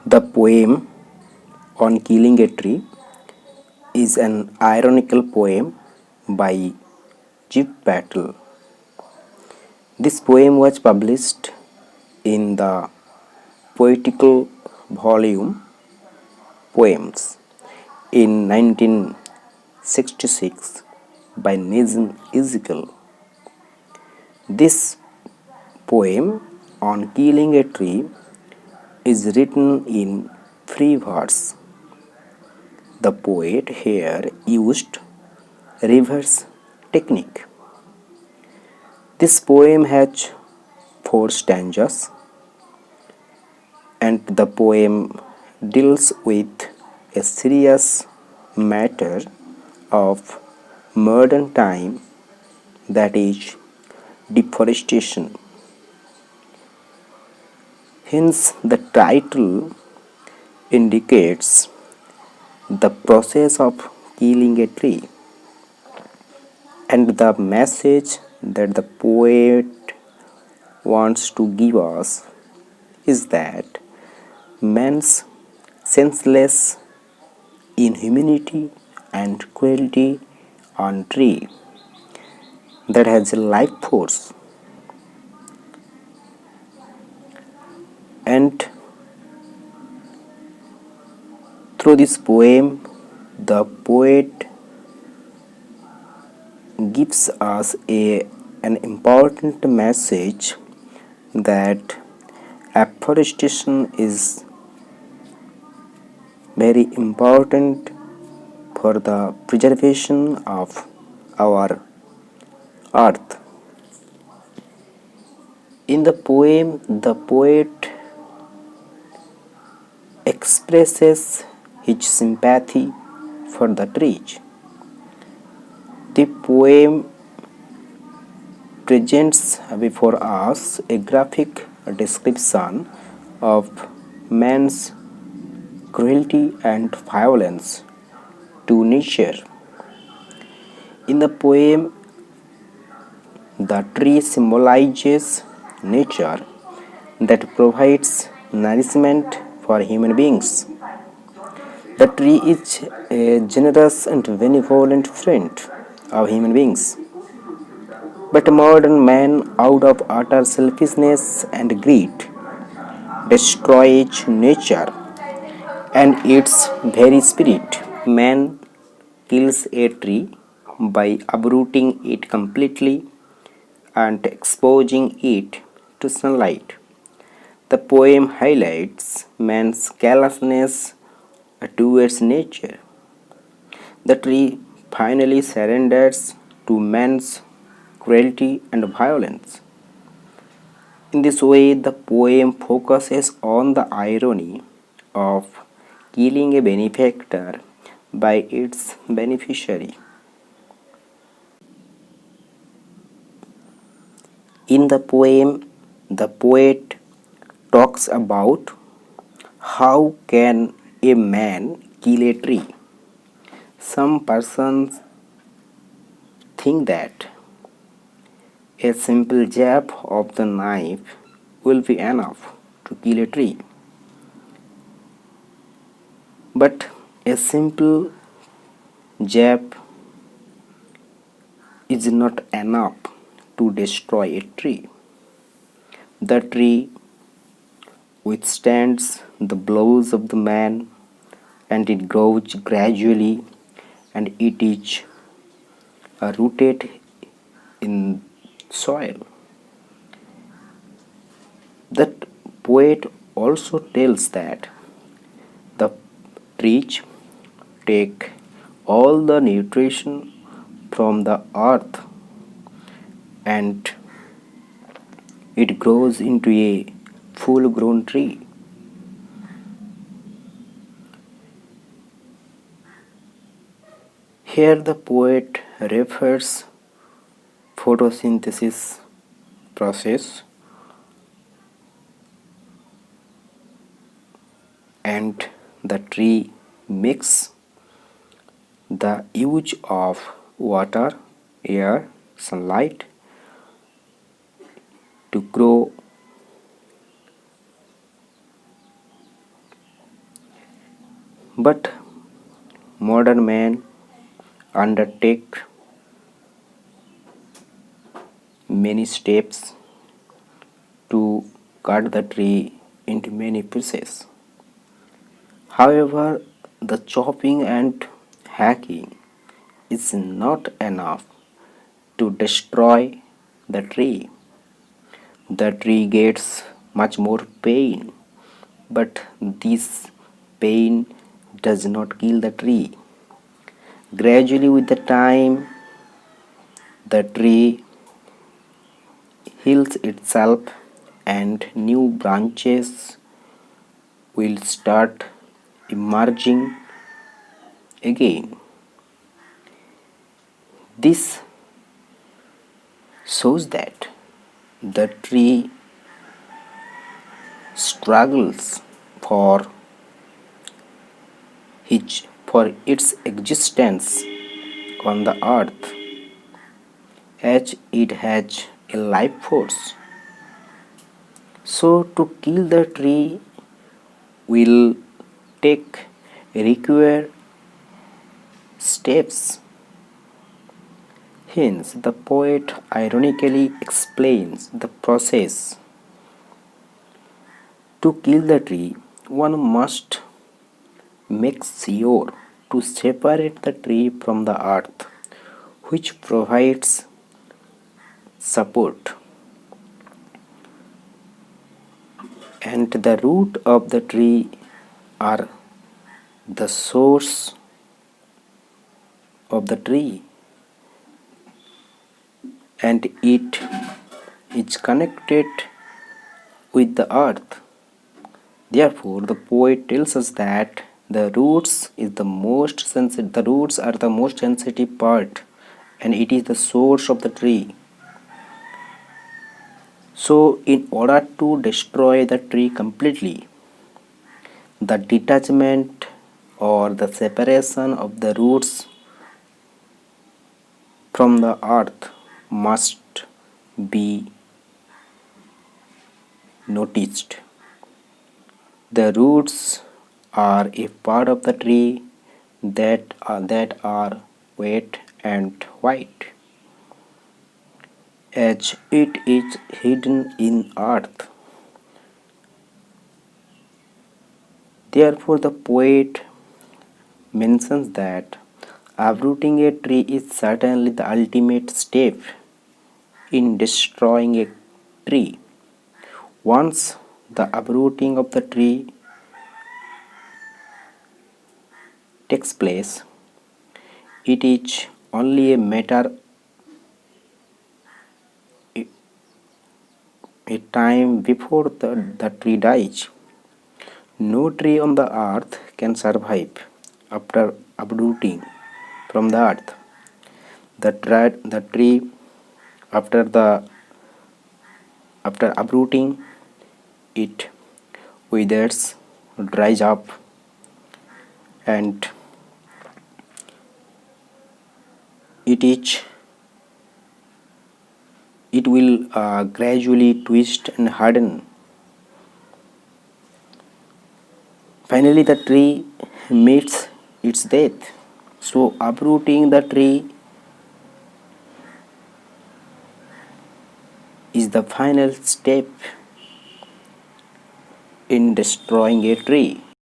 The poem on killing a tree is an ironical poem by Jeff Battle. This poem was published in the poetical volume Poems in 1966 by Nazim Ezekiel. This poem on killing a tree is written in free verse. The poet here used reverse technique. This poem has 4 stanzas, and the poem deals with a serious matter of modern time, that is deforestation. Hence, the title indicates the process of killing a tree, and the message that the poet wants to give us is that man's senseless inhumanity and cruelty on tree that has a life force, and through this poem the poet gives us an important message that afforestation is very important for the preservation of our earth. In the poem, the poet expresses his sympathy for the trees. The poem presents before us a graphic description of man's cruelty and violence to nature. In the poem, the tree symbolizes nature that provides nourishment for human beings. The tree is a generous and benevolent friend of human beings. But modern man, out of utter selfishness and greed, destroys nature and its very spirit. Man kills a tree by uprooting it completely and exposing it to sunlight. The poem highlights man's carelessness towards nature. The tree finally surrenders to man's cruelty and violence. In this way, the poem focuses on the irony of killing a benefactor by its beneficiary. In the poem, the poet talks about how can a man kill a tree. Some persons think that a simple jab of the knife will be enough to kill a tree. But a simple jab is not enough to destroy a tree. The tree withstands the blows of the man, and it grows gradually, and it is rooted in soil. The poet also tells that the trees take all the nutrition from the earth and it grows into a full grown tree. Here the poet refers photosynthesis process and the tree makes the use of water, air, sunlight to grow But modern men undertake many steps to cut the tree into many pieces. However, the chopping and hacking is not enough to destroy the tree. The tree gets much more pain, but this pain does not kill the tree. Gradually, with the time, the tree heals itself and new branches will start emerging again. This shows that the tree struggles for for its existence on the earth as it has a life force. So to kill the tree will take require steps. Hence, the poet ironically explains the process. To kill the tree, one must make sure to separate the tree from the earth, which provides support, and the root of the tree are the source of the tree, and it is connected with the earth. Therefore, the poet tells us that the roots are the most sensitive part, and it is the source of the tree. So, in order to destroy the tree completely, the detachment or the separation of the roots from the earth must be noticed. The roots are a part of the tree that are wet and white, as it is hidden in earth. Therefore, the poet mentions that uprooting a tree is certainly the ultimate step in destroying a tree. Once the uprooting of the tree takes place, it is only a matter a time before the tree dies. No tree on the earth can survive after uprooting from the earth. The tree after the after uprooting it withers, dries up, and it is it will gradually twist and harden. Finally, the tree meets its death. So, uprooting the tree is the final step in destroying a tree.